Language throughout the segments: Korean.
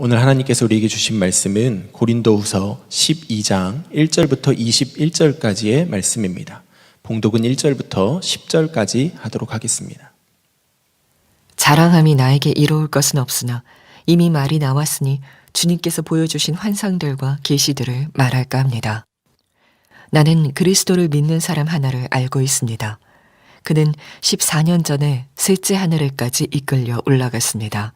오늘 하나님께서 우리에게 주신 말씀은 고린도후서 12장 1절부터 21절까지의 말씀입니다. 봉독은 1절부터 10절까지 하도록 하겠습니다. 자랑함이 나에게 이로울 것은 없으나 이미 말이 나왔으니 주님께서 보여주신 환상들과 계시들을 말할까 합니다. 나는 그리스도를 믿는 사람 하나를 알고 있습니다. 그는 14년 전에 셋째 하늘에까지 이끌려 올라갔습니다.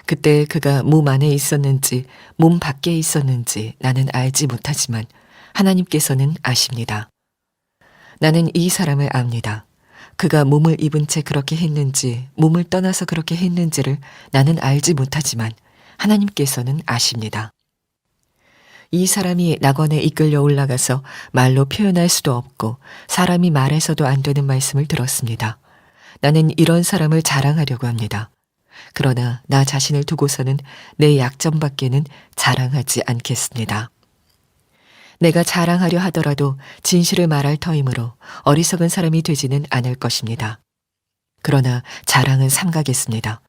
그때 그가 몸 안에 있었는지 몸 밖에 있었는지 나는 알지 못하지만 하나님께서는 아십니다. 나는 이 사람을 압니다. 그가 몸을 입은 채 그렇게 했는지 몸을 떠나서 그렇게 했는지를 나는 알지 못하지만 하나님께서는 아십니다. 이 사람이 낙원에 이끌려 올라가서 말로 표현할 수도 없고 사람이 말해서도 안 되는 말씀을 들었습니다. 나는 이런 사람을 자랑하려고 합니다. 그러나 나 자신을 두고서는 내 약점밖에는 자랑하지 않겠습니다. 내가 자랑하려 하더라도 진실을 말할 터이므로 어리석은 사람이 되지는 않을 것입니다. 그러나 자랑은 삼가겠습니다.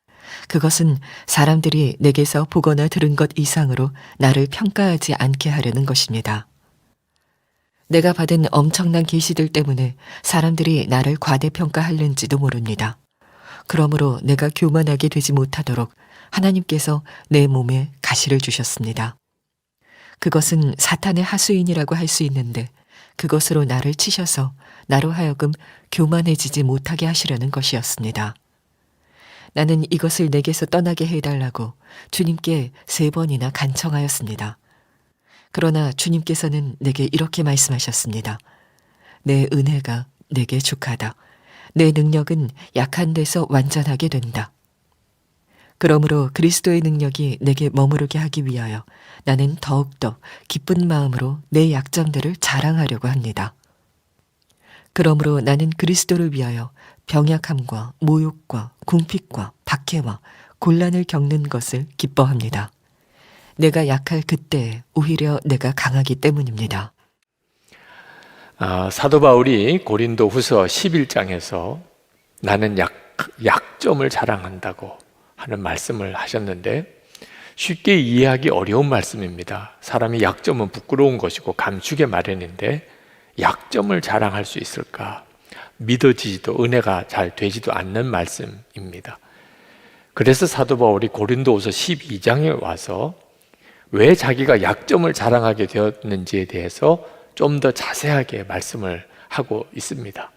그것은 사람들이 내게서 보거나 들은 것 이상으로 나를 평가하지 않게 하려는 것입니다. 내가 받은 엄청난 계시들 때문에 사람들이 나를 과대평가하는지도 모릅니다. 그러므로 내가 교만하게 되지 못하도록 하나님께서 내 몸에 가시를 주셨습니다. 그것은 사탄의 하수인이라고 할 수 있는데 그것으로 나를 치셔서 나로 하여금 교만해지지 못하게 하시려는 것이었습니다. 나는 이것을 내게서 떠나게 해달라고 주님께 3번이나 간청하였습니다. 그러나 주님께서는 내게 이렇게 말씀하셨습니다. 내 은혜가 내게 족하다. 내 능력은 약한 데서 완전하게 된다. 그러므로 그리스도의 능력이 내게 머무르게 하기 위하여 나는 더욱더 기쁜 마음으로 내 약점들을 자랑하려고 합니다. 그러므로 나는 그리스도를 위하여 병약함과 모욕과 궁핍과 박해와 곤란을 겪는 것을 기뻐합니다. 내가 약할 그때에 오히려 내가 강하기 때문입니다. 사도 바울이 고린도 후서 11장에서 나는 약점을 자랑한다고 하는 말씀을 하셨는데 쉽게 이해하기 어려운 말씀입니다. 사람이 약점은 부끄러운 것이고 감추기 마련인데 약점을 자랑할 수 있을까? 믿어지지도 은혜가 잘 되지도 않는 말씀입니다. 그래서 사도 바울이 고린도후서 12장에 와서 왜 자기가 약점을 자랑하게 되었는지에 대해서 좀 더 자세하게 말씀을 하고 있습니다.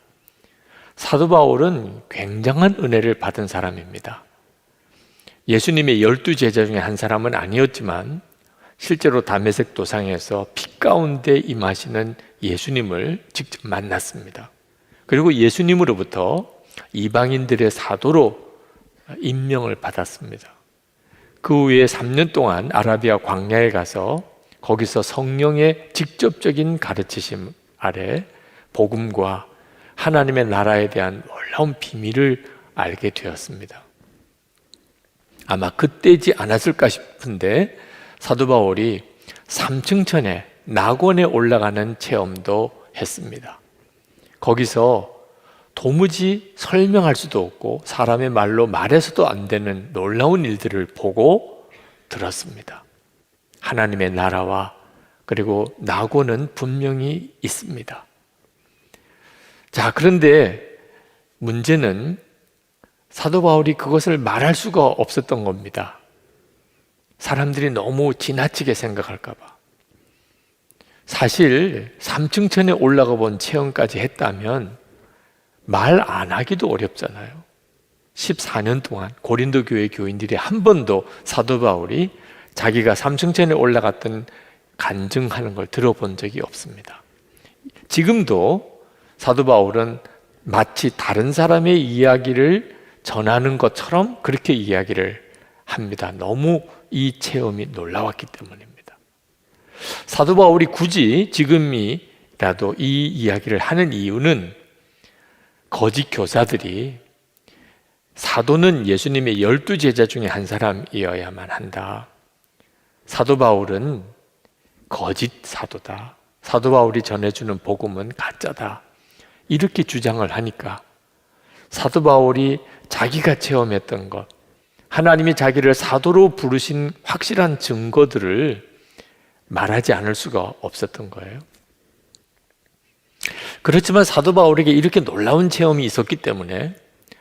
사도 바울은 굉장한 은혜를 받은 사람입니다. 예수님의 12제자 중에 한 사람은 아니었지만 실제로 다메섹 도상에서 빛 가운데 임하시는 예수님을 직접 만났습니다. 그리고 예수님으로부터 이방인들의 사도로 임명을 받았습니다. 그 후에 3년 동안 아라비아 광야에 가서 거기서 성령의 직접적인 가르치심 아래 복음과 하나님의 나라에 대한 놀라운 비밀을 알게 되었습니다. 아마 그때지 않았을까 싶은데 사도 바울이 3층천에 낙원에 올라가는 체험도 했습니다. 거기서 도무지 설명할 수도 없고 사람의 말로 말해서도 안 되는 놀라운 일들을 보고 들었습니다. 하나님의 나라와 그리고 낙원은 분명히 있습니다. 자, 그런데 문제는 사도 바울이 그것을 말할 수가 없었던 겁니다. 사람들이 너무 지나치게 생각할까 봐. 사실 3층천에 올라가 본 체험까지 했다면 말 안 하기도 어렵잖아요. 14년 동안 고린도 교회 교인들이 한 번도 사도 바울이 자기가 3층천에 올라갔던 간증하는 걸 들어본 적이 없습니다. 지금도 사도 바울은 마치 다른 사람의 이야기를 전하는 것처럼 그렇게 이야기를 합니다. 너무 이 체험이 놀라웠기 때문입니다. 사도 바울이 굳이 지금이라도 이 이야기를 하는 이유는 거짓 교사들이 사도는 예수님의 12제자 중에 한 사람이어야만 한다. 사도 바울은 거짓 사도다. 사도 바울이 전해주는 복음은 가짜다. 이렇게 주장을 하니까 사도 바울이 자기가 체험했던 것, 하나님이 자기를 사도로 부르신 확실한 증거들을 말하지 않을 수가 없었던 거예요. 그렇지만 사도 바울에게 이렇게 놀라운 체험이 있었기 때문에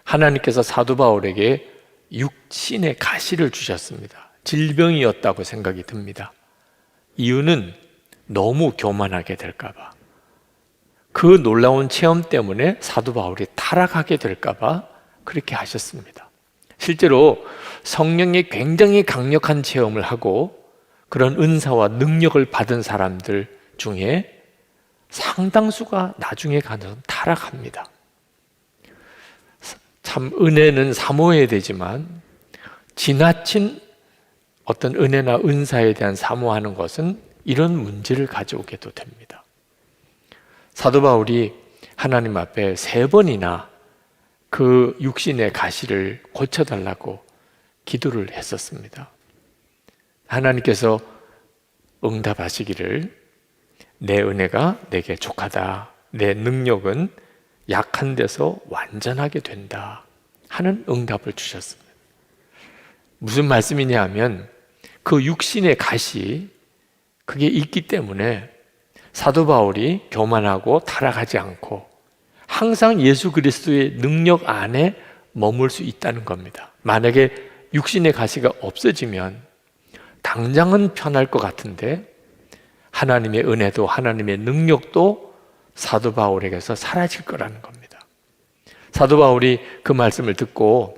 하나님께서 사도 바울에게 육신의 가시를 주셨습니다. 질병이었다고 생각이 듭니다. 이유는 너무 교만하게 될까 봐. 그 놀라운 체험 때문에 사도 바울이 타락하게 될까 봐 그렇게 하셨습니다. 실제로 성령의 굉장히 강력한 체험을 하고 그런 은사와 능력을 받은 사람들 중에 상당수가 나중에 가서 타락합니다. 참 은혜는 사모해야 되지만 지나친 어떤 은혜나 은사에 대한 사모하는 것은 이런 문제를 가져오게도 됩니다. 사도 바울이 하나님 앞에 3번이나 그 육신의 가시를 고쳐달라고 기도를 했었습니다. 하나님께서 응답하시기를 내 은혜가 내게 족하다. 내 능력은 약한 데서 완전하게 된다. 하는 응답을 주셨습니다. 무슨 말씀이냐 하면 그 육신의 가시 그게 있기 때문에 사도 바울이 교만하고 타락하지 않고 항상 예수 그리스도의 능력 안에 머물 수 있다는 겁니다. 만약에 육신의 가시가 없어지면 당장은 편할 것 같은데 하나님의 은혜도 하나님의 능력도 사도 바울에게서 사라질 거라는 겁니다. 사도 바울이 그 말씀을 듣고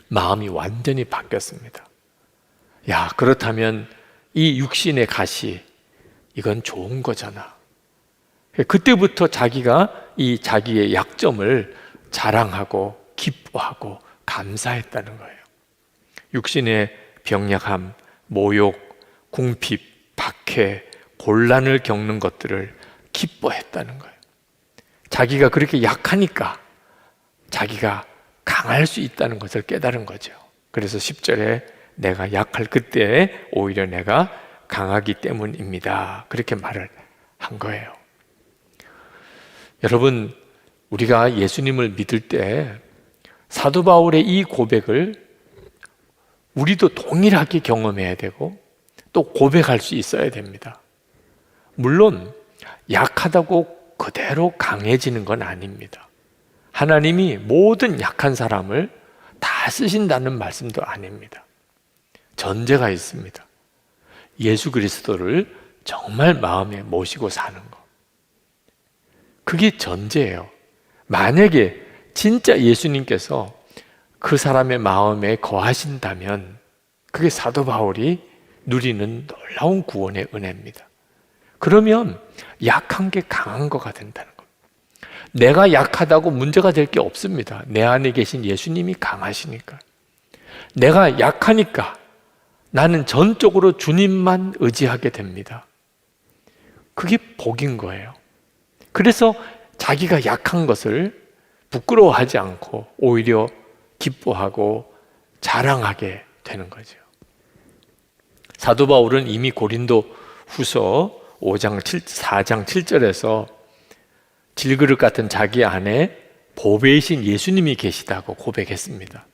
마음이 완전히 바뀌었습니다. 야, 그렇다면 이 육신의 가시 이건 좋은 거잖아. 그때부터 자기가 이 자기의 약점을 자랑하고 기뻐하고 감사했다는 거예요. 육신의 병약함, 모욕, 궁핍, 박해, 곤란을 겪는 것들을 기뻐했다는 거예요. 자기가 그렇게 약하니까 자기가 강할 수 있다는 것을 깨달은 거죠. 그래서 10절에 내가 약할 그때에 오히려 내가 강하기 때문입니다. 그렇게 말을 한 거예요. 여러분, 우리가 예수님을 믿을 때 사도 바울의 이 고백을 우리도 동일하게 경험해야 되고 또 고백할 수 있어야 됩니다. 물론 약하다고 그대로 강해지는 건 아닙니다. 하나님이 모든 약한 사람을 다 쓰신다는 말씀도 아닙니다. 전제가 있습니다. 예수 그리스도를 정말 마음에 모시고 사는 것. 그게 전제예요. 만약에 진짜 예수님께서 그 사람의 마음에 거하신다면 그게 사도 바울이 누리는 놀라운 구원의 은혜입니다. 그러면 약한 게 강한 거가 된다는 겁니다. 내가 약하다고 문제가 될 게 없습니다. 내 안에 계신 예수님이 강하시니까. 내가 약하니까 나는 전적으로 주님만 의지하게 됩니다. 그게 복인 거예요. 그래서 자기가 약한 것을 부끄러워하지 않고 오히려 기뻐하고 자랑하게 되는 거죠. 사도 바울은 이미 고린도 후서 4장 7절에서 질그릇 같은 자기 안에 보배이신 예수님이 계시다고 고백했습니다.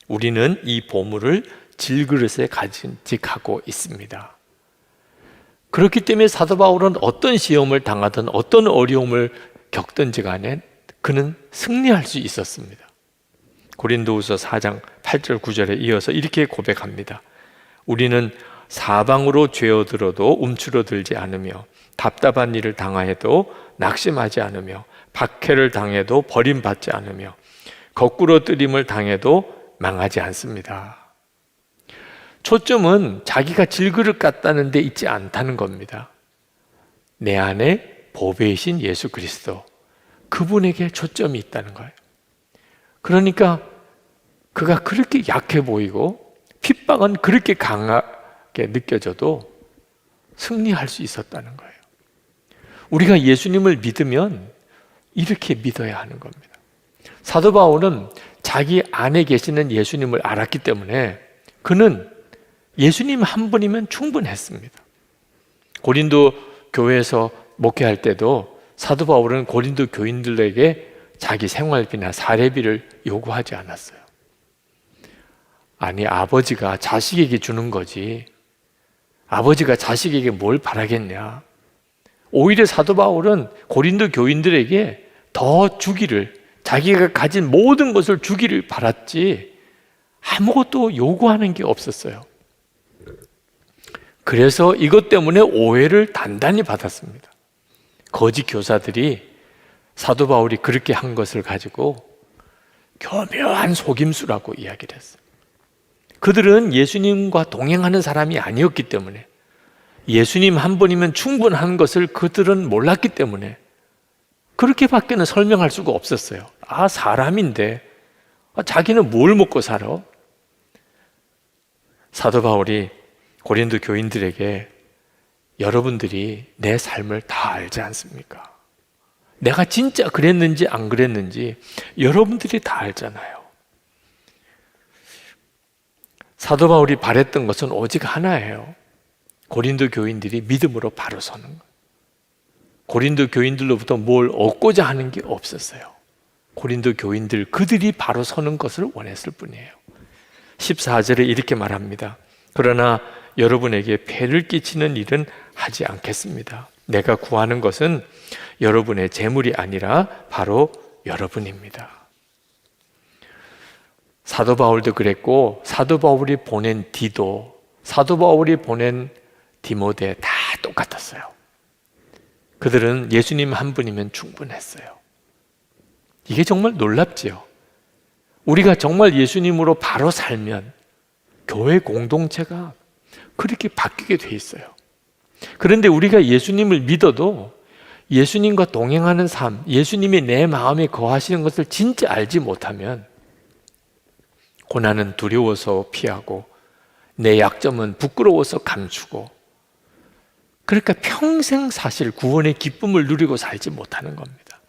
우리는 이 보물을 질그릇에 간직하고 있습니다. 그렇기 때문에 사도 바울은 어떤 시험을 당하든 어떤 어려움을 겪든지 간에 그는 승리할 수 있었습니다. 고린도후서 4장 8절 9절에 이어서 이렇게 고백합니다. 우리는 사방으로 죄어들어도 움츠러들지 않으며 답답한 일을 당하여도 낙심하지 않으며 박해를 당해도 버림받지 않으며 거꾸로 뜨림을 당해도 망하지 않습니다. 초점은 자기가 질그릇 같다는 데 있지 않다는 겁니다. 내 안에 보배이신 예수 그리스도, 그분에게 초점이 있다는 거예요. 그러니까 그가 그렇게 약해 보이고 핍박은 그렇게 강하게 느껴져도 승리할 수 있었다는 거예요. 우리가 예수님을 믿으면 이렇게 믿어야 하는 겁니다. 사도 바울은 자기 안에 계시는 예수님을 알았기 때문에 그는 예수님 한 분이면 충분했습니다. 고린도 교회에서 목회할 때도 사도 바울은 고린도 교인들에게 자기 생활비나 사례비를 요구하지 않았어요. 아니, 아버지가 자식에게 주는 거지. 아버지가 자식에게 뭘 바라겠냐. 오히려 사도 바울은 고린도 교인들에게 더 주기를, 자기가 가진 모든 것을 주기를 바랐지 아무것도 요구하는 게 없었어요. 그래서 이것 때문에 오해를 단단히 받았습니다. 거짓 교사들이 사도 바울이 그렇게 한 것을 가지고 교묘한 속임수라고 이야기를 했어요. 그들은 예수님과 동행하는 사람이 아니었기 때문에, 예수님 한 분이면 충분한 것을 그들은 몰랐기 때문에 그렇게밖에는 설명할 수가 없었어요. 아, 사람인데 자기는 뭘 먹고 살아? 사도 바울이 고린도 교인들에게 여러분들이 내 삶을 다 알지 않습니까? 내가 진짜 그랬는지 안 그랬는지 여러분들이 다 알잖아요. 사도 바울이 바랬던 것은 오직 하나예요. 고린도 교인들이 믿음으로 바로 서는 것. 고린도 교인들로부터 뭘 얻고자 하는 게 없었어요. 고린도 교인들 그들이 바로 서는 것을 원했을 뿐이에요. 14절에 이렇게 말합니다. 그러나 여러분에게 폐를 끼치는 일은 하지 않겠습니다. 내가 구하는 것은 여러분의 재물이 아니라 바로 여러분입니다. 사도 바울도 그랬고, 사도 바울이 보낸 디도, 사도 바울이 보낸 디모데 다 똑같았어요. 그들은 예수님 한 분이면 충분했어요. 이게 정말 놀랍지요. 우리가 정말 예수님으로 바로 살면 교회 공동체가 그렇게 바뀌게 돼 있어요. 그런데 우리가 예수님을 믿어도 예수님과 동행하는 삶, 예수님이 내 마음에 거하시는 것을 진짜 알지 못하면 고난은 두려워서 피하고 내 약점은 부끄러워서 감추고, 그러니까 평생 사실 구원의 기쁨을 누리고 살지 못하는 겁니다.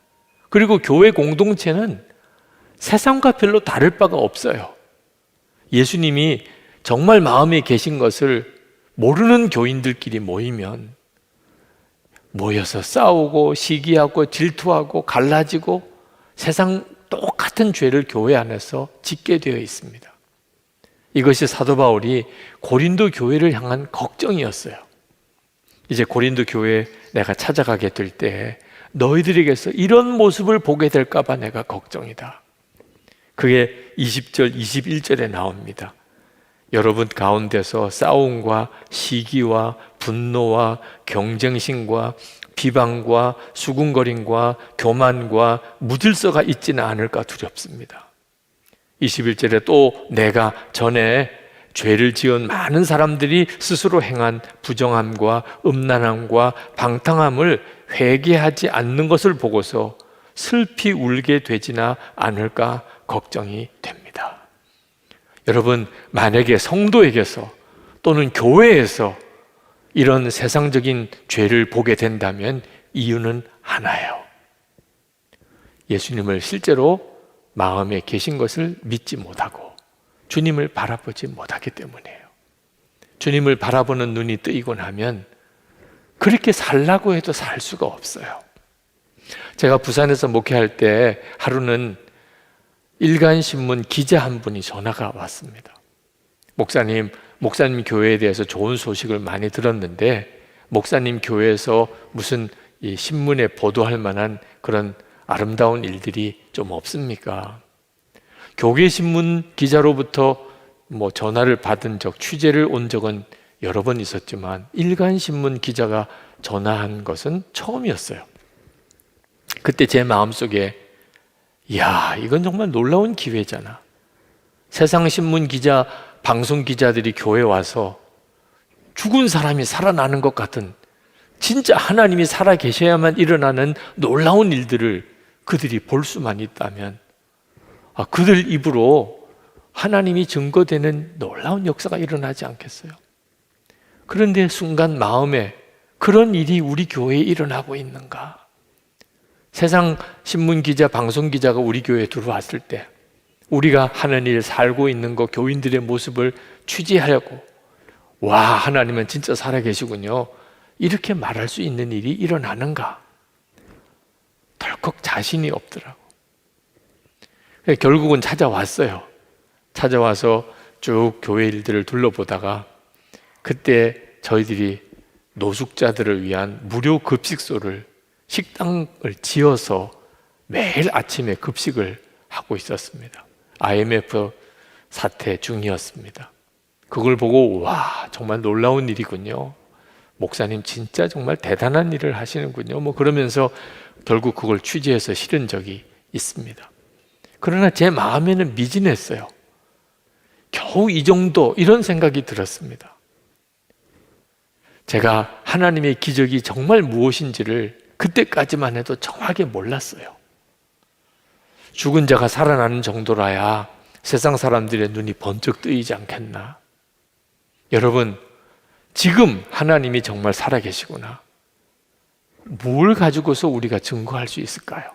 그리고 교회 공동체는 세상과 별로 다를 바가 없어요. 예수님이 정말 마음에 계신 것을 모르는 교인들끼리 모이면 모여서 싸우고 시기하고 질투하고 갈라지고 세상 똑같은 죄를 교회 안에서 짓게 되어 있습니다. 이것이 사도 바울이 고린도 교회를 향한 걱정이었어요. 이제 고린도 교회에 내가 찾아가게 될 때 너희들에게서 이런 모습을 보게 될까 봐 내가 걱정이다. 그게 20절, 21절에 나옵니다. 여러분 가운데서 싸움과 시기와 분노와 경쟁심과 비방과 수군거림과 교만과 무질서가 있지는 않을까 두렵습니다. 21절에 또 내가 전에 죄를 지은 많은 사람들이 스스로 행한 부정함과 음란함과 방탕함을 회개하지 않는 것을 보고서 슬피 울게 되지나 않을까 걱정이 됩니다. 여러분, 만약에 성도에게서 또는 교회에서 이런 세상적인 죄를 보게 된다면 이유는 하나예요. 예수님을 실제로 마음에 계신 것을 믿지 못하고 주님을 바라보지 못하기 때문이에요. 주님을 바라보는 눈이 뜨이고 나면 그렇게 살라고 해도 살 수가 없어요. 제가 부산에서 목회할 때 하루는 일간신문 기자 한 분이 전화가 왔습니다. 목사님 교회에 대해서 좋은 소식을 많이 들었는데 목사님 교회에서 무슨 이 신문에 보도할 만한 그런 아름다운 일들이 좀 없습니까? 교계신문 기자로부터 전화를 받은 적, 취재를 온 적은 여러 번 있었지만 일간신문 기자가 전화한 것은 처음이었어요. 그때 제 마음속에 이야, 이건 정말 놀라운 기회잖아. 세상 신문 기자, 방송 기자들이 교회에 와서 죽은 사람이 살아나는 것 같은, 진짜 하나님이 살아 계셔야만 일어나는 놀라운 일들을 그들이 볼 수만 있다면 그들 입으로 하나님이 증거되는 놀라운 역사가 일어나지 않겠어요? 그런데 순간 마음에 그런 일이 우리 교회에 일어나고 있는가? 세상 신문 기자, 방송 기자가 우리 교회에 들어왔을 때 우리가 하는 일, 살고 있는 것, 교인들의 모습을 취재하려고, 와, 하나님은 진짜 살아계시군요, 이렇게 말할 수 있는 일이 일어나는가? 덜컥 자신이 없더라고. 결국은 찾아왔어요. 찾아와서 쭉 교회 일들을 둘러보다가 그때 저희들이 노숙자들을 위한 무료 급식소를, 식당을 지어서 매일 아침에 급식을 하고 있었습니다. IMF 사태 중이었습니다. 그걸 보고 와, 정말 놀라운 일이군요. 목사님 진짜 정말 대단한 일을 하시는군요. 그러면서 결국 그걸 취재해서 실은 적이 있습니다. 그러나 제 마음에는 미진했어요. 겨우 이 정도, 이런 생각이 들었습니다. 제가 하나님의 기적이 정말 무엇인지를 그때까지만 해도 정확히 몰랐어요. 죽은 자가 살아나는 정도라야 세상 사람들의 눈이 번쩍 뜨이지 않겠나. 여러분, 지금 하나님이 정말 살아계시구나. 뭘 가지고서 우리가 증거할 수 있을까요?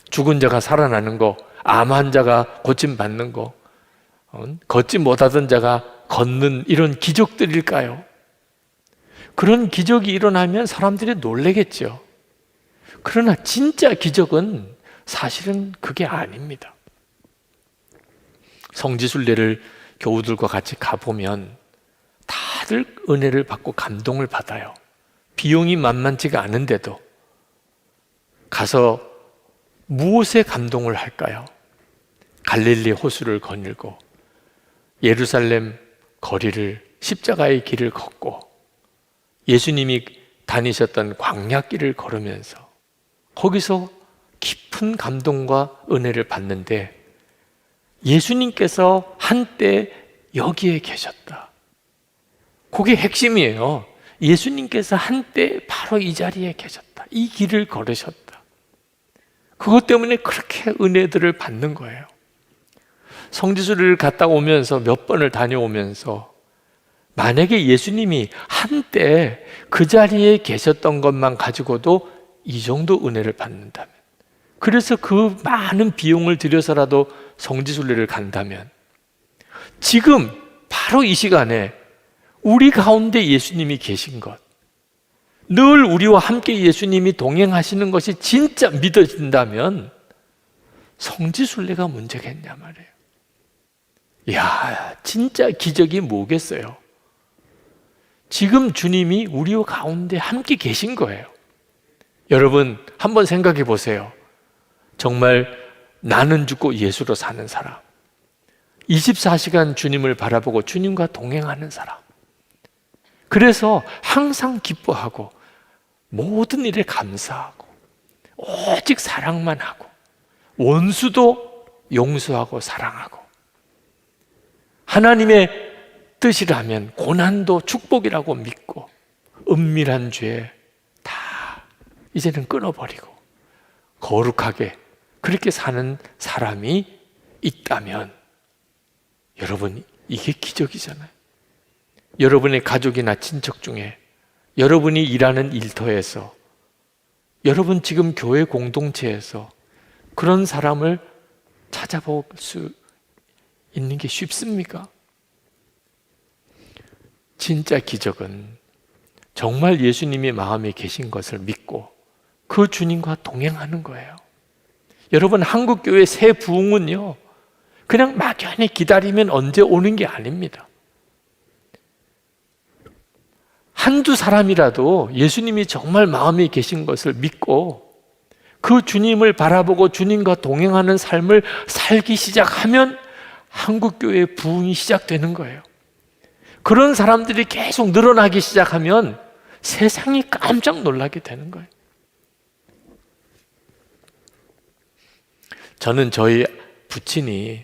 죽은 자가 살아나는 거, 암 환자가 고침받는 거, 걷지 못하던 자가 걷는 이런 기적들일까요? 그런 기적이 일어나면 사람들이 놀라겠죠. 그러나 진짜 기적은 사실은 그게 아닙니다. 성지순례를 교우들과 같이 가보면 다들 은혜를 받고 감동을 받아요. 비용이 만만치가 않은데도 가서 무엇에 감동을 할까요? 갈릴리 호수를 거닐고 예루살렘 거리를, 십자가의 길을 걷고 예수님이 다니셨던 광야길을 걸으면서 거기서 깊은 감동과 은혜를 받는데, 예수님께서 한때 여기에 계셨다. 그게 핵심이에요. 예수님께서 한때 바로 이 자리에 계셨다. 이 길을 걸으셨다. 그것 때문에 그렇게 은혜들을 받는 거예요. 성지순례를 갔다 오면서, 몇 번을 다녀오면서 만약에 예수님이 한때 그 자리에 계셨던 것만 가지고도 이 정도 은혜를 받는다면, 그래서 그 많은 비용을 들여서라도 성지순례를 간다면, 지금 바로 이 시간에 우리 가운데 예수님이 계신 것, 늘 우리와 함께 예수님이 동행하시는 것이 진짜 믿어진다면 성지순례가 문제겠냐 말이에요. 이야, 진짜 기적이 뭐겠어요? 지금 주님이 우리와 가운데 함께 계신 거예요. 여러분, 한번 생각해 보세요. 정말 나는 죽고 예수로 사는 사람, 24시간 주님을 바라보고 주님과 동행하는 사람, 그래서 항상 기뻐하고 모든 일에 감사하고 오직 사랑만 하고 원수도 용서하고 사랑하고, 하나님의 뜻이라면 고난도 축복이라고 믿고 은밀한 죄 다 이제는 끊어버리고 거룩하게 그렇게 사는 사람이 있다면, 여러분, 이게 기적이잖아요. 여러분의 가족이나 친척 중에, 여러분이 일하는 일터에서, 여러분 지금 교회 공동체에서 그런 사람을 찾아볼 수 있는 게 쉽습니까? 진짜 기적은 정말 예수님이 마음에 계신 것을 믿고 그 주님과 동행하는 거예요. 여러분, 한국교회 새 부흥은요, 그냥 막연히 기다리면 언제 오는 게 아닙니다. 한두 사람이라도 예수님이 정말 마음에 계신 것을 믿고 그 주님을 바라보고 주님과 동행하는 삶을 살기 시작하면 한국교회의 부흥이 시작되는 거예요. 그런 사람들이 계속 늘어나기 시작하면 세상이 깜짝 놀라게 되는 거예요. 저는 저희 부친이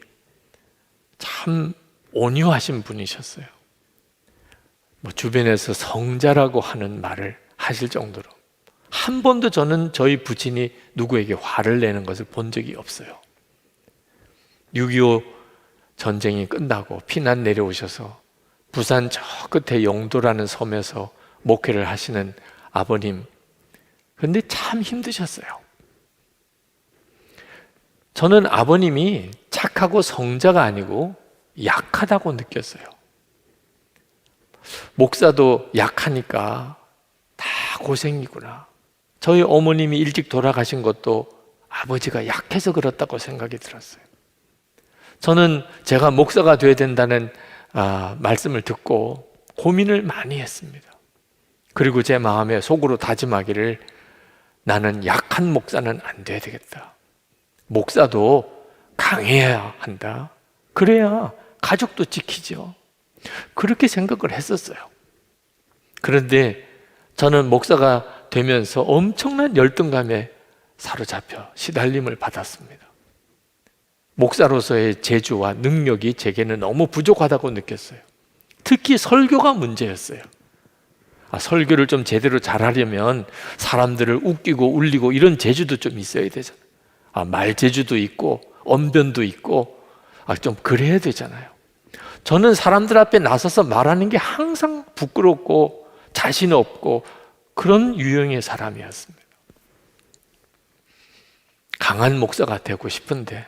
참 온유하신 분이셨어요. 주변에서 성자라고 하는 말을 하실 정도로 한 번도 저는 저희 부친이 누구에게 화를 내는 것을 본 적이 없어요. 6.25 전쟁이 끝나고 피난 내려오셔서 부산 저 끝에 영도라는 섬에서 목회를 하시는 아버님, 그런데 참 힘드셨어요. 저는 아버님이 착하고 성자가 아니고 약하다고 느꼈어요. 목사도 약하니까 다 고생이구나. 저희 어머님이 일찍 돌아가신 것도 아버지가 약해서 그렇다고 생각이 들었어요. 저는 제가 목사가 되어야 된다는 말씀을 듣고 고민을 많이 했습니다. 그리고 제 마음에 속으로 다짐하기를 나는 약한 목사는 안 돼야 되겠다. 목사도 강해야 한다. 그래야 가족도 지키죠. 그렇게 생각을 했었어요. 그런데 저는 목사가 되면서 엄청난 열등감에 사로잡혀 시달림을 받았습니다. 목사로서의 재주와 능력이 제게는 너무 부족하다고 느꼈어요. 특히 설교가 문제였어요. 설교를 좀 제대로 잘하려면 사람들을 웃기고 울리고 이런 재주도 좀 있어야 되잖아요. 말 재주도 있고 언변도 있고 좀 그래야 되잖아요. 저는 사람들 앞에 나서서 말하는 게 항상 부끄럽고 자신 없고 그런 유형의 사람이었습니다. 강한 목사가 되고 싶은데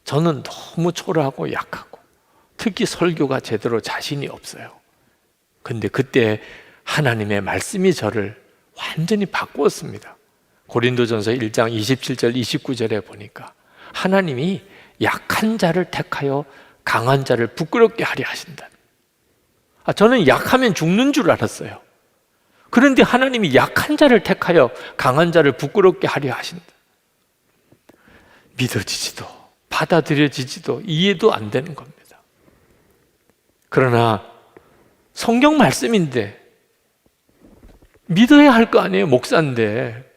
저는 너무 초라하고 약하고 특히 설교가 제대로 자신이 없어요. 근데 그때 하나님의 말씀이 저를 완전히 바꾸었습니다. 고린도전서 1장 27절 29절에 보니까 하나님이 약한 자를 택하여 강한 자를 부끄럽게 하려 하신다. 저는 약하면 죽는 줄 알았어요. 그런데 하나님이 약한 자를 택하여 강한 자를 부끄럽게 하려 하신다. 믿어지지도 받아들여지지도 이해도 안 되는 겁니다. 그러나 성경 말씀인데 믿어야 할 거 아니에요. 목사인데.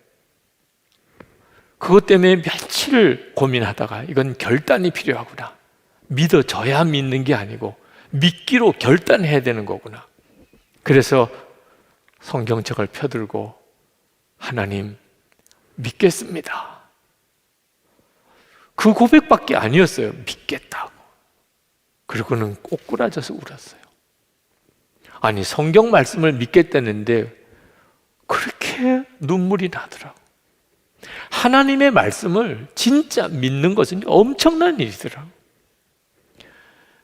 그것 때문에 며칠을 고민하다가 이건 결단이 필요하구나. 믿어져야 믿는 게 아니고 믿기로 결단해야 되는 거구나. 그래서 성경책을 펴들고 하나님 믿겠습니다. 그 고백밖에 아니었어요. 믿겠다고. 그리고는 꼬꾸라져서 울었어요. 아니 성경 말씀을 믿겠다는데 그렇게 눈물이 나더라고. 하나님의 말씀을 진짜 믿는 것은 엄청난 일이더라고.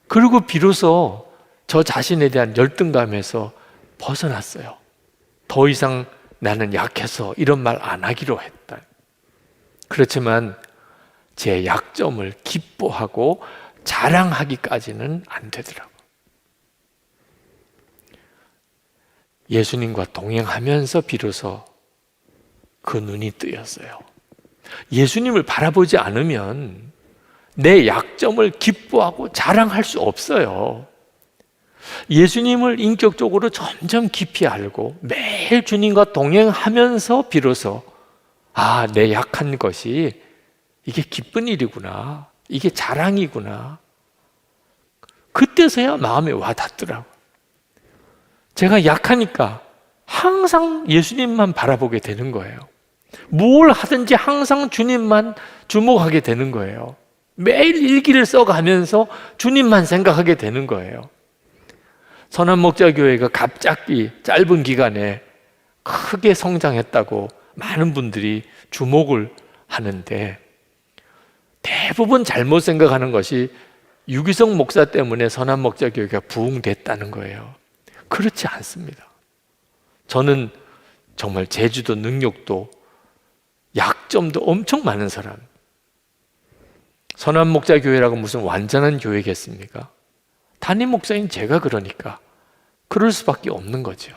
그리고 비로소 저 자신에 대한 열등감에서 벗어났어요. 더 이상 나는 약해서 이런 말 안 하기로 했다. 그렇지만 제 약점을 기뻐하고 자랑하기까지는 안 되더라고. 예수님과 동행하면서 비로소 그 눈이 뜨였어요. 예수님을 바라보지 않으면 내 약점을 기뻐하고 자랑할 수 없어요. 예수님을 인격적으로 점점 깊이 알고 매일 주님과 동행하면서 비로소 내 약한 것이 이게 기쁜 일이구나. 이게 자랑이구나. 그때서야 마음에 와 닿더라고요. 제가 약하니까 항상 예수님만 바라보게 되는 거예요. 뭘 하든지 항상 주님만 주목하게 되는 거예요. 매일 일기를 써가면서 주님만 생각하게 되는 거예요. 선한목자교회가 갑자기 짧은 기간에 크게 성장했다고 많은 분들이 주목을 하는데 대부분 잘못 생각하는 것이 유기성 목사 때문에 선한목자교회가 부흥됐다는 거예요. 그렇지 않습니다. 저는 정말 재주도 능력도 약점도 엄청 많은 사람. 선한목자교회라고 무슨 완전한 교회겠습니까? 담임 목사인 제가 그러니까 그럴 수밖에 없는 거죠.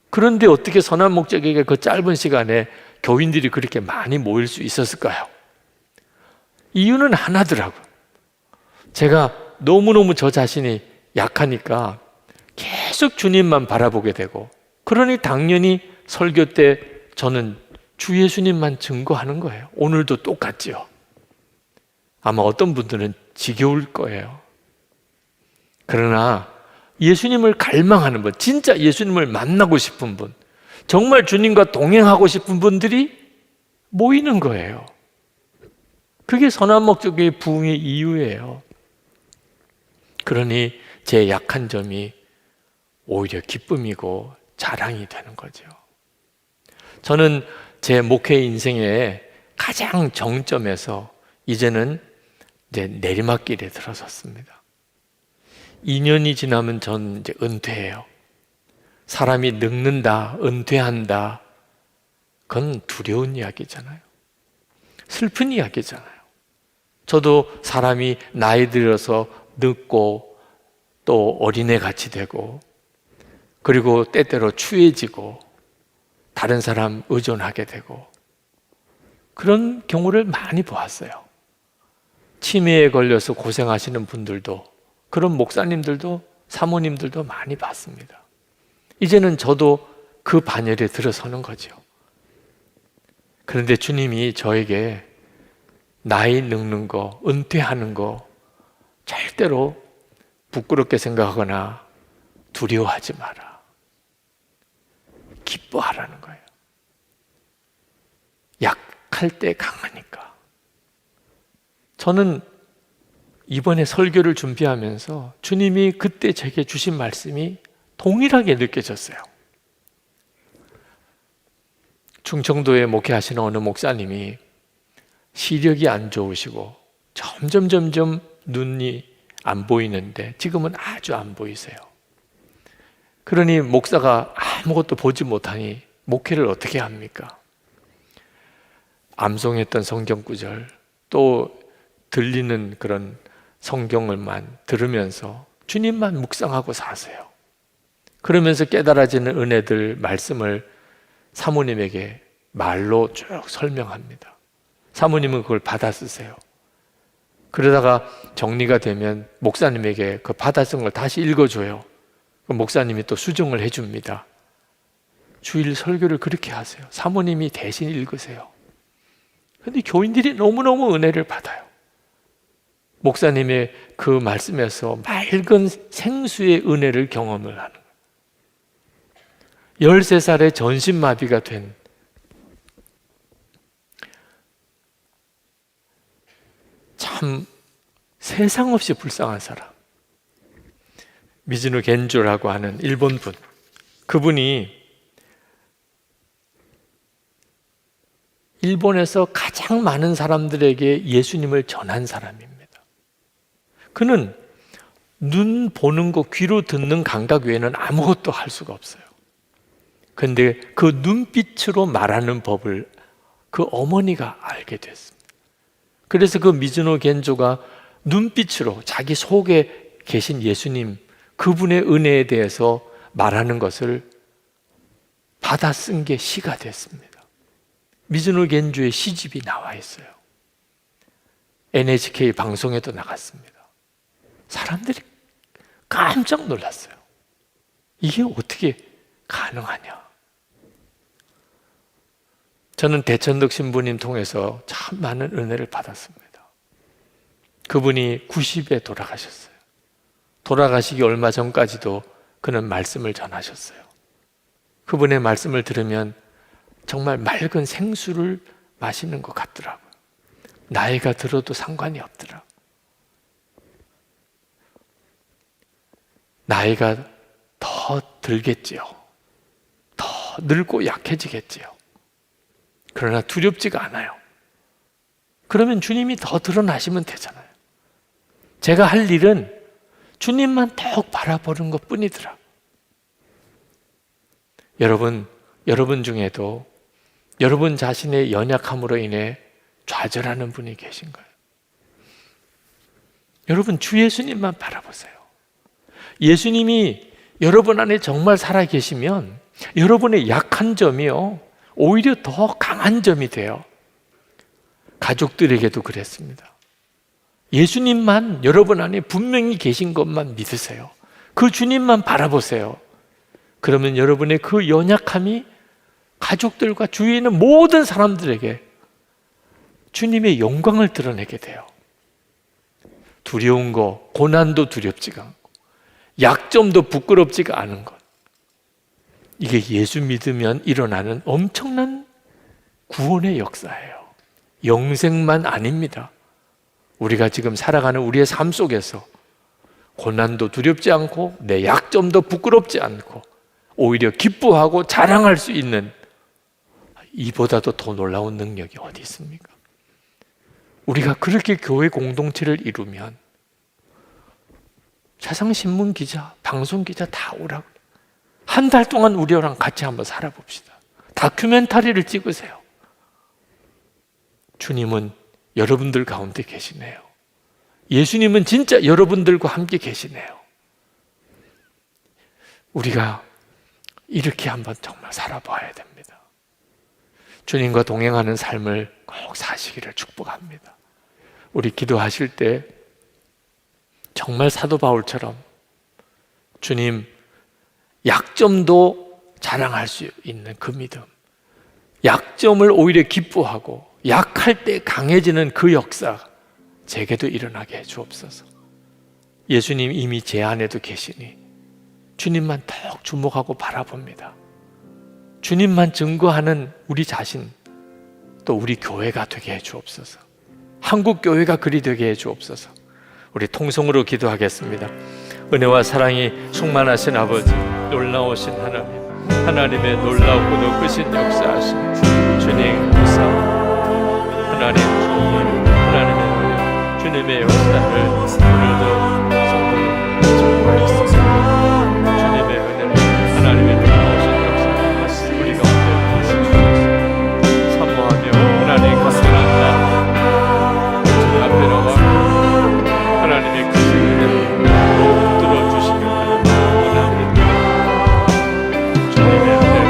그런데 어떻게 선한목자교회가 그 짧은 시간에 교인들이 그렇게 많이 모일 수 있었을까요? 이유는 하나더라고요. 제가 너무너무 저 자신이 약하니까 계속 주님만 바라보게 되고, 그러니 당연히 설교 때 저는 주 예수님만 증거하는 거예요. 오늘도 똑같지요. 아마 어떤 분들은 지겨울 거예요. 그러나 예수님을 갈망하는 분, 진짜 예수님을 만나고 싶은 분, 정말 주님과 동행하고 싶은 분들이 모이는 거예요. 그게 선한목자교회 부흥의 이유예요. 그러니 제 약한 점이 오히려 기쁨이고 자랑이 되는 거죠. 저는 제 목회 인생의 가장 정점에서 이제는 이제 내리막길에 들어섰습니다. 2년이 지나면 전 이제 은퇴해요. 사람이 늙는다, 은퇴한다, 그건 두려운 이야기잖아요. 슬픈 이야기잖아요. 저도 사람이 나이 들어서 늙고 또 어린애 같이 되고 그리고 때때로 추해지고 다른 사람 의존하게 되고 그런 경우를 많이 보았어요. 치매에 걸려서 고생하시는 분들도 그런 목사님들도 사모님들도 많이 봤습니다. 이제는 저도 그 반열에 들어서는 거죠. 그런데 주님이 저에게 나이 늙는 거, 은퇴하는 거 절대로 부끄럽게 생각하거나 두려워하지 마라. 기뻐하라는 거예요. 약할 때 강하니까. 저는 이번에 설교를 준비하면서 주님이 그때 제게 주신 말씀이 동일하게 느껴졌어요. 충청도에 목회하시는 어느 목사님이 시력이 안 좋으시고 점점 눈이 안 보이는데 지금은 아주 안 보이세요. 그러니 목사가 아무것도 보지 못하니 목회를 어떻게 합니까? 암송했던 성경 구절 또 들리는 그런 성경을만 들으면서 주님만 묵상하고 사세요. 그러면서 깨달아지는 은혜들 말씀을 사모님에게 말로 쭉 설명합니다. 사모님은 그걸 받아 쓰세요. 그러다가 정리가 되면 목사님에게 그 받아 쓴 걸 다시 읽어줘요. 목사님이 또 수정을 해줍니다. 주일 설교를 그렇게 하세요. 사모님이 대신 읽으세요. 그런데 교인들이 너무너무 은혜를 받아요. 목사님의 그 말씀에서 맑은 생수의 은혜를 경험을 하는 거예요. 13살에 전신마비가 된 참 세상 없이 불쌍한 사람, 미즈노 겐조라고 하는 일본 분, 그분이 일본에서 가장 많은 사람들에게 예수님을 전한 사람입니다. 그는 눈 보는 거, 귀로 듣는 감각 외에는 아무것도 할 수가 없어요. 그런데 그 눈빛으로 말하는 법을 그 어머니가 알게 됐습니다. 그래서 그 미즈노 겐조가 눈빛으로 자기 속에 계신 예수님, 그분의 은혜에 대해서 말하는 것을 받아 쓴 게 시가 됐습니다. 미즈노 겐조의 시집이 나와 있어요. NHK 방송에도 나갔습니다. 사람들이 깜짝 놀랐어요. 이게 어떻게 가능하냐? 저는 대천덕 신부님 통해서 참 많은 은혜를 받았습니다. 그분이 90에 돌아가셨어요. 돌아가시기 얼마 전까지도 그는 말씀을 전하셨어요. 그분의 말씀을 들으면 정말 맑은 생수를 마시는 것 같더라고요. 나이가 들어도 상관이 없더라. 나이가 더 들겠지요. 더 늙고 약해지겠지요. 그러나 두렵지가 않아요. 그러면 주님이 더 드러나시면 되잖아요. 제가 할 일은 주님만 더욱 바라보는 것 뿐이더라. 여러분 중에도 여러분 자신의 연약함으로 인해 좌절하는 분이 계신 거예요. 여러분 주 예수님만 바라보세요. 예수님이 여러분 안에 정말 살아 계시면 여러분의 약한 점이요, 오히려 더 강한 점이 돼요. 가족들에게도 그랬습니다. 예수님만 여러분 안에 분명히 계신 것만 믿으세요. 그 주님만 바라보세요. 그러면 여러분의 그 연약함이 가족들과 주위에 있는 모든 사람들에게 주님의 영광을 드러내게 돼요. 두려운 거, 고난도 두렵지가 않고 약점도 부끄럽지가 않은 것, 이게 예수 믿으면 일어나는 엄청난 구원의 역사예요. 영생만 아닙니다. 우리가 지금 살아가는 우리의 삶 속에서 고난도 두렵지 않고 내 약점도 부끄럽지 않고 오히려 기뻐하고 자랑할 수 있는, 이보다도 더 놀라운 능력이 어디 있습니까? 우리가 그렇게 교회 공동체를 이루면 세상신문 기자, 방송 기자 다 오라고, 한 달 동안 우리랑 같이 한번 살아봅시다. 다큐멘터리를 찍으세요. 주님은 여러분들 가운데 계시네요. 예수님은 진짜 여러분들과 함께 계시네요. 우리가 이렇게 한번 정말 살아봐야 됩니다. 주님과 동행하는 삶을 꼭 사시기를 축복합니다. 우리 기도하실 때 정말 사도 바울처럼 주님, 약점도 자랑할 수 있는 그 믿음, 약점을 오히려 기뻐하고 약할 때 강해지는 그 역사 제게도 일어나게 해 주옵소서. 예수님 이미 제 안에도 계시니 주님만 더 주목하고 바라봅니다. 주님만 증거하는 우리 자신, 또 우리 교회가 되게 해 주옵소서. 한국 교회가 그리 되게 해 주옵소서. 우리 통성으로 기도하겠습니다. 은혜와 사랑이 충만하신 아버지, 놀라우신 하나님, 하나님의 놀라우고도 크신 역사하신 주님 감사합니다. 하나님 주님, 하나님의 은혜, 주님의 역사를 오늘도 성도를 증거하겠습니다. 주님의 은혜를, 하나님의 놀라우신 역사를 우리 가운데 하시옵소서. 사모하며 하나님 감사합니다. 주님 앞에 나와 하나님의 크신 은혜를 붙들어 주시길 원합니다. 주님의 은혜를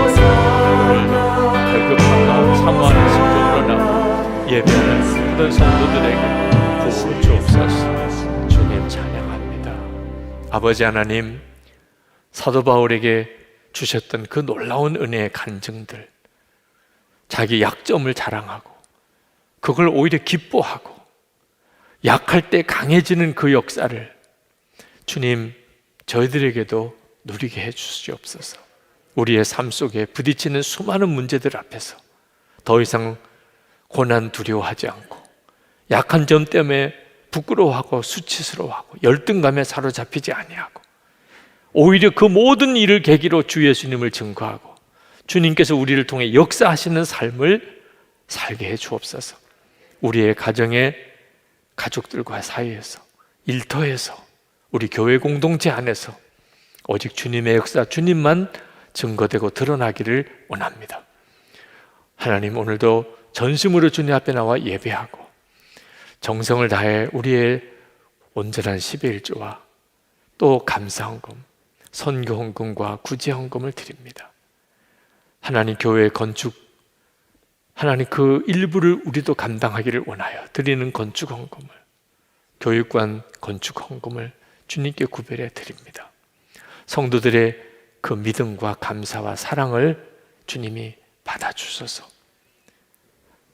갈급하고 사모하는 심정으로 나와 예배하는 모든 성도들에게 부어 주옵소서. 주님 찬양합니다. 아버지 하나님, 사도 바울에게 주셨던 그 놀라운 은혜의 간증들, 자기 약점을 자랑하고 그걸 오히려 기뻐하고 약할 때 강해지는 그 역사를 주님, 저희들에게도 누리게 해 주시옵소서. 우리의 삶 속에 부딪히는 수많은 문제들 앞에서 더 이상 고난 두려워하지 않고 약한 점 때문에 부끄러워하고 수치스러워하고 열등감에 사로잡히지 아니하고 오히려 그 모든 일을 계기로 주 예수님을 증거하고 주님께서 우리를 통해 역사하시는 삶을 살게 해 주옵소서. 우리의 가정에, 가족들과 사이에서, 일터에서, 우리 교회 공동체 안에서 오직 주님의 역사, 주님만 증거되고 드러나기를 원합니다. 하나님, 오늘도 전심으로 주님 앞에 나와 예배하고 정성을 다해 우리의 온전한 11조와 또 감사헌금, 선교헌금과 구제헌금을 드립니다. 하나님, 교회 건축, 하나님 그 일부를 우리도 감당하기를 원하여 드리는 건축헌금을, 교육관 건축헌금을 주님께 구별해 드립니다. 성도들의 그 믿음과 감사와 사랑을 주님이 받아주소서.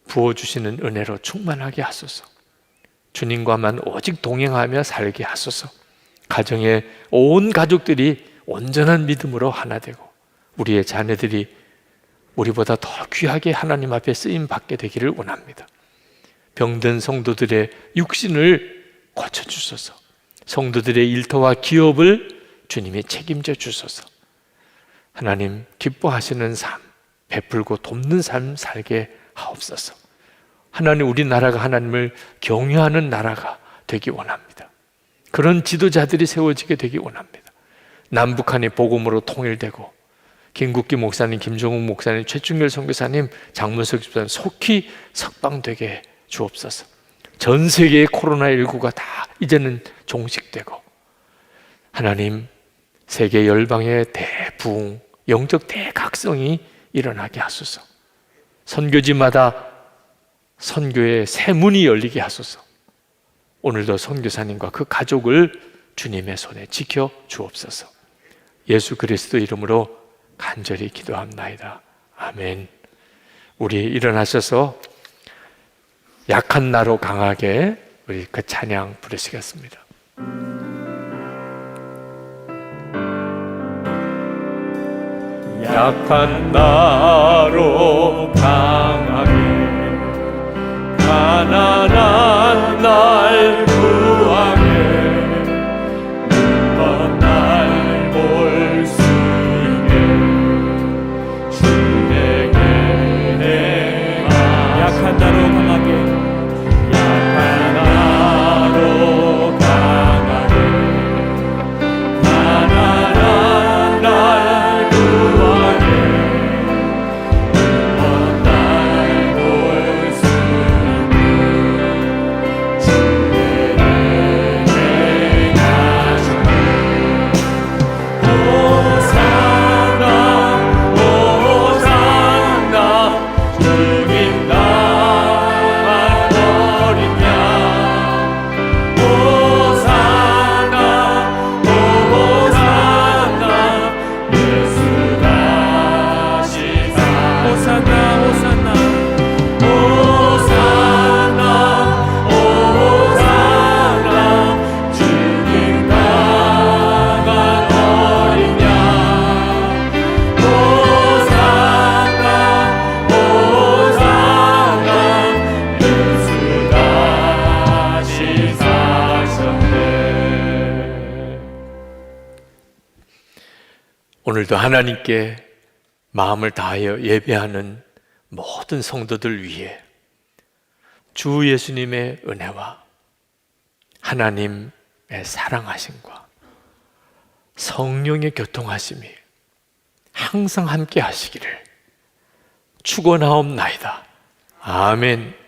부어주시는 은혜로 충만하게 하소서. 주님과만 오직 동행하며 살게 하소서. 가정의 온 가족들이 온전한 믿음으로 하나 되고 우리의 자녀들이 우리보다 더 귀하게 하나님 앞에 쓰임 받게 되기를 원합니다. 병든 성도들의 육신을 고쳐주소서. 성도들의 일터와 기업을 주님이 책임져 주소서. 하나님, 기뻐하시는 삶, 베풀고 돕는 삶 살게 하옵소서. 하나님, 우리나라가 하나님을 경외하는 나라가 되기 원합니다. 그런 지도자들이 세워지게 되기 원합니다. 남북한이 복음으로 통일되고 김국기 목사님, 김종욱 목사님, 최충렬 선교사님, 장문석 집사님 속히 석방되게 주옵소서. 전 세계의 코로나19가 다 이제는 종식되고 하나님, 세계 열방의 대부흥, 영적 대각성이 일어나게 하소서. 선교지마다 선교의 새 문이 열리게 하소서. 오늘도 선교사님과 그 가족을 주님의 손에 지켜 주옵소서. 예수 그리스도 이름으로 간절히 기도합나이다. 아멘. 우리 일어나셔서 약한 나로 강하게 우리 그 찬양 부르시겠습니다. 약한 나로 강하게 가난한 날 구하게 눈먼 날 볼 수 있게 주에게 내가 약한 나로 강하게 약한 나로 강하게 가난한 날 구하게 눈먼 날 오늘도 하나님께 마음을 다하여 예배하는 모든 성도들 위해 주 예수님의 은혜와 하나님의 사랑하심과 성령의 교통하심이 항상 함께 하시기를 축원하옵나이다. 아멘.